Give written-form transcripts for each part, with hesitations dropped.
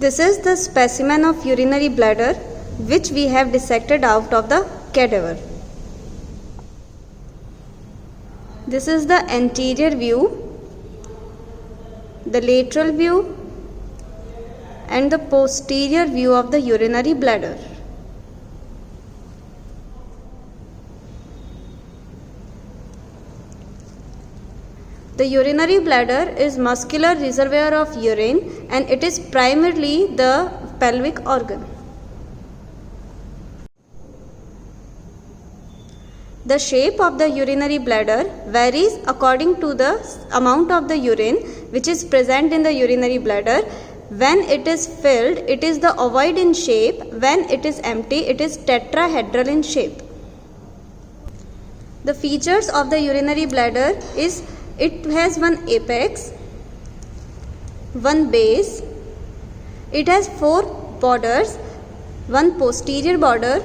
This is the specimen of urinary bladder which we have dissected out of the cadaver. This is the anterior view, the lateral view and the posterior view of the urinary bladder. The urinary bladder is muscular reservoir of urine and it is primarily the pelvic organ. The shape of the urinary bladder varies according to the amount of the urine which is present in the urinary bladder. When it is filled, it is the ovoid in shape. When it is empty, it is tetrahedral in shape. The features of the urinary bladder is it has one apex, one base, it has 4 borders, one posterior border,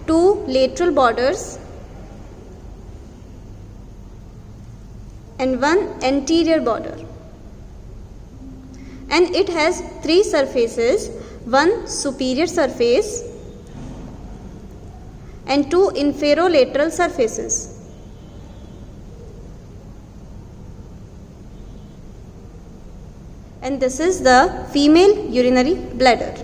2 lateral borders and 1 anterior border. And it has 3 surfaces, one superior surface and 2 inferolateral surfaces. And this is the female urinary bladder.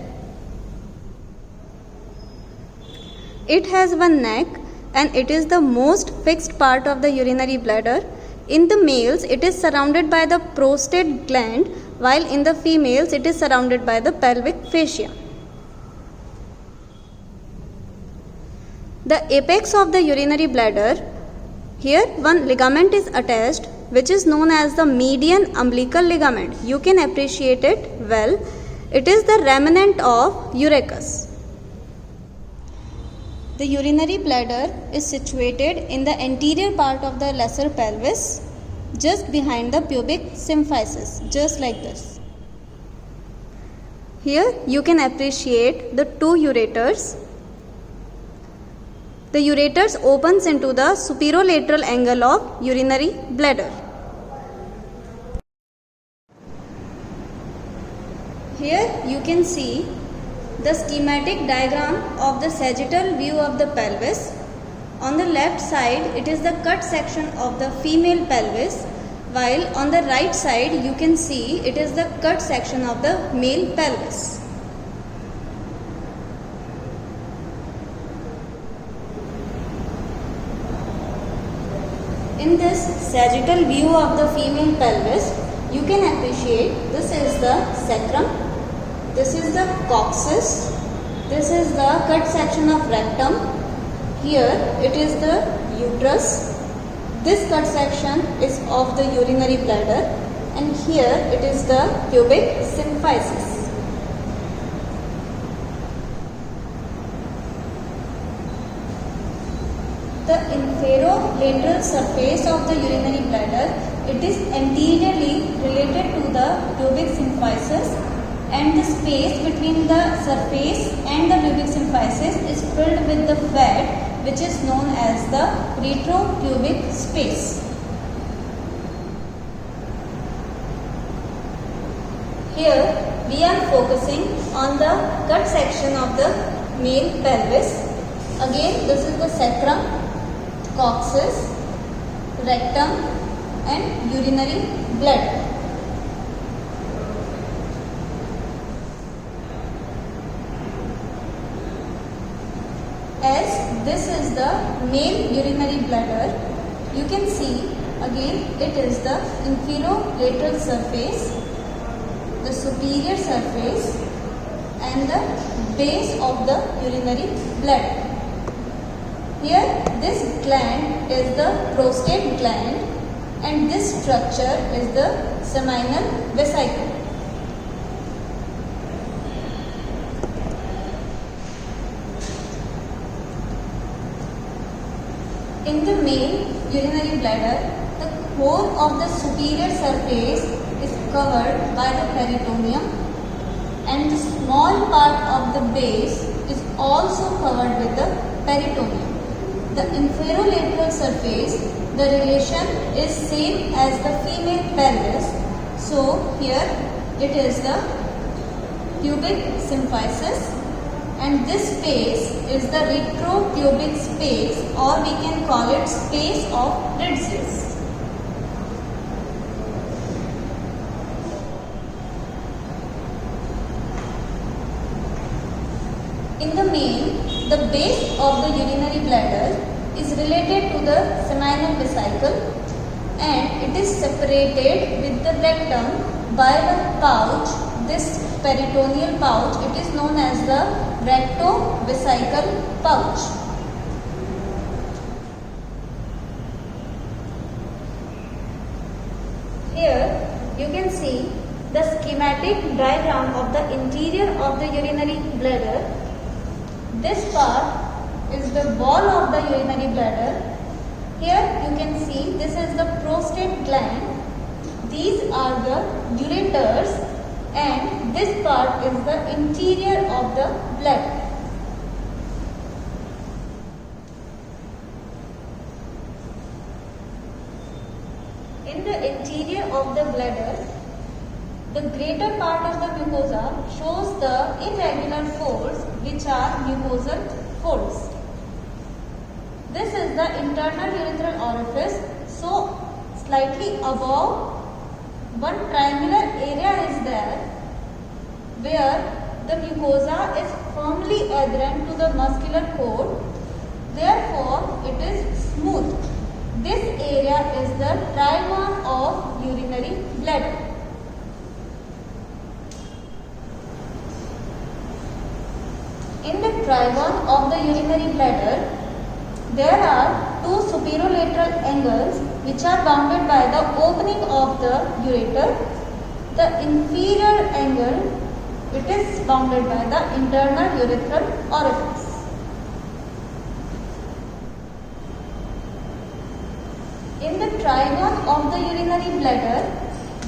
It has one neck and it is the most fixed part of the urinary bladder. In the males, it is surrounded by the prostate gland, while in the females, it is surrounded by the pelvic fascia. The apex of the urinary bladder, here one ligament is attached which is known as the median umbilical ligament. You can appreciate it well. It is the remnant of urachus. The urinary bladder is situated in the anterior part of the lesser pelvis, just behind the pubic symphysis, just like this. Here you can appreciate the 2 ureters. The ureters opens into the superolateral angle of urinary bladder. Here you can see the schematic diagram of the sagittal view of the pelvis. On the left side, it is the cut section of the female pelvis, while on the right side you can see it is the cut section of the male pelvis. In this sagittal view of the female pelvis, you can appreciate this is the sacrum, this is the coccyx, this is the cut section of rectum, here it is the uterus, this cut section is of the urinary bladder and here it is the pubic symphysis. The inferolateral surface of the urinary bladder, it is anteriorly related to the pubic symphysis and the space between the surface and the pubic symphysis is filled with the fat which is known as the retropubic space. Here we are focusing on the cut section of the male pelvis. Again, this is the sacrum, coccyx, rectum and urinary bladder. As this is the male urinary bladder, you can see again it is the inferolateral surface, the superior surface and the base of the urinary bladder. Here this gland is the prostate gland and this structure is the seminal vesicle. In the male urinary bladder, the whole of the superior surface is covered by the peritoneum and the small part of the base is also covered with the peritoneum. The inferolateral surface, the relation is same as the female pelvis. So here it is the pubic symphysis, and this space is the retropubic space, or we can call it space of Ritzius. In the male, the base of the urinary bladder is related to the seminal vesicle, and it is separated with the rectum by the pouch, this peritoneal pouch. It is known as the rectovesical pouch. Here you can see the schematic diagram of the interior of the urinary bladder. This part is the wall of the urinary bladder. Here you can see this is the prostate gland. These are the ureters, and this part is the interior of the bladder. In the interior of the bladder, the greater part of the mucosa shows the irregular folds, which are mucosal folds. This is the internal urethral orifice. So, slightly above, one triangular area is there where the mucosa is firmly adherent to the muscular cord. Therefore, it is smooth. This area is the trigone of urinary bladder. In the trigone of the urinary bladder, there are two superolateral angles which are bounded by the opening of the ureter. The inferior angle, it is bounded by the internal urethral orifice. In the trigone of the urinary bladder,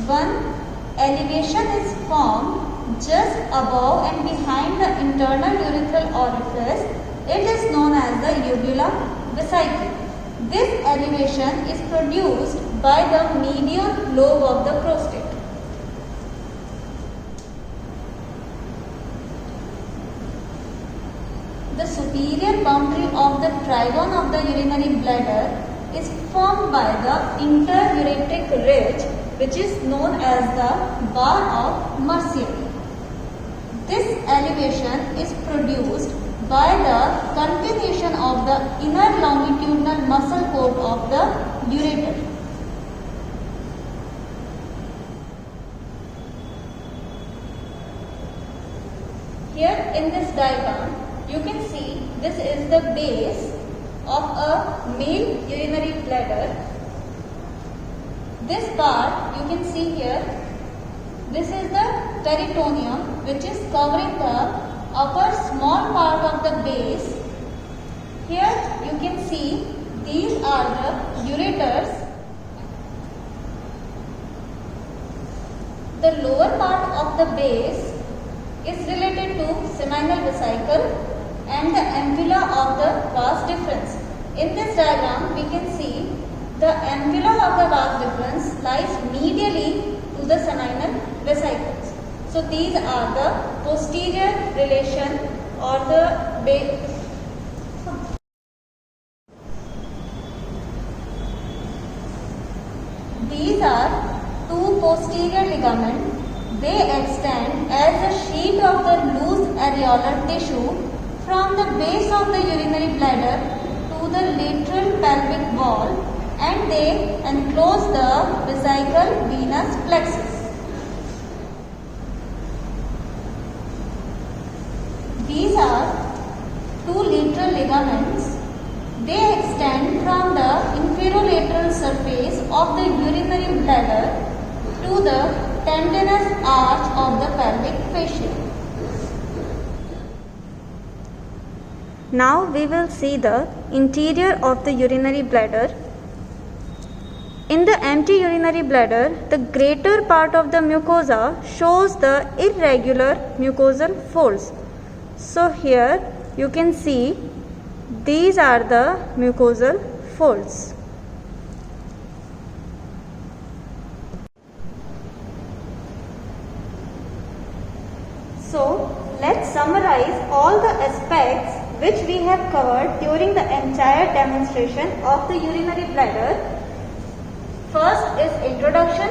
one elevation is formed just above and behind the internal urethral orifice. It is known as the uvula vesicle. This elevation is produced by the medial lobe of the prostate. The superior boundary of the trigone of the urinary bladder is formed by the interureteric ridge, which is known as the bar of Mercier. This elevation is produced by the continuation of the inner longitudinal muscle cord of the ureter. Here in this diagram, you can see this is the base of a male urinary bladder. This part you can see here, this is the peritoneum, which is covering the upper small part of the base. Here you can see these are the ureters. The lower part of the base is related to seminal vesicle and the ampulla of the vas deferens. In this diagram, we can see the ampulla of the vas deferens lies medially to the seminal vesicles. So these are the posterior relation or the base. These are two posterior ligaments. They extend as a sheet of the loose areolar tissue from the base of the urinary bladder to the lateral pelvic wall, and they enclose the vesical venous plexus. These are two lateral ligaments. They extend from the inferolateral surface of the urinary bladder to the tendinous arch of the pelvic fascia. Now we will see the interior of the urinary bladder. In the empty urinary bladder, the greater part of the mucosa shows the irregular mucosal folds. So here you can see these are the mucosal folds. So, let's summarize all the aspects which we have covered during the entire demonstration of the urinary bladder. First is introduction.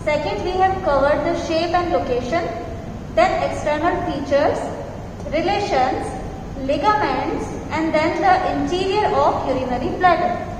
Second, we have covered the shape and location. Then external features, relations, ligaments, and then the interior of urinary bladder.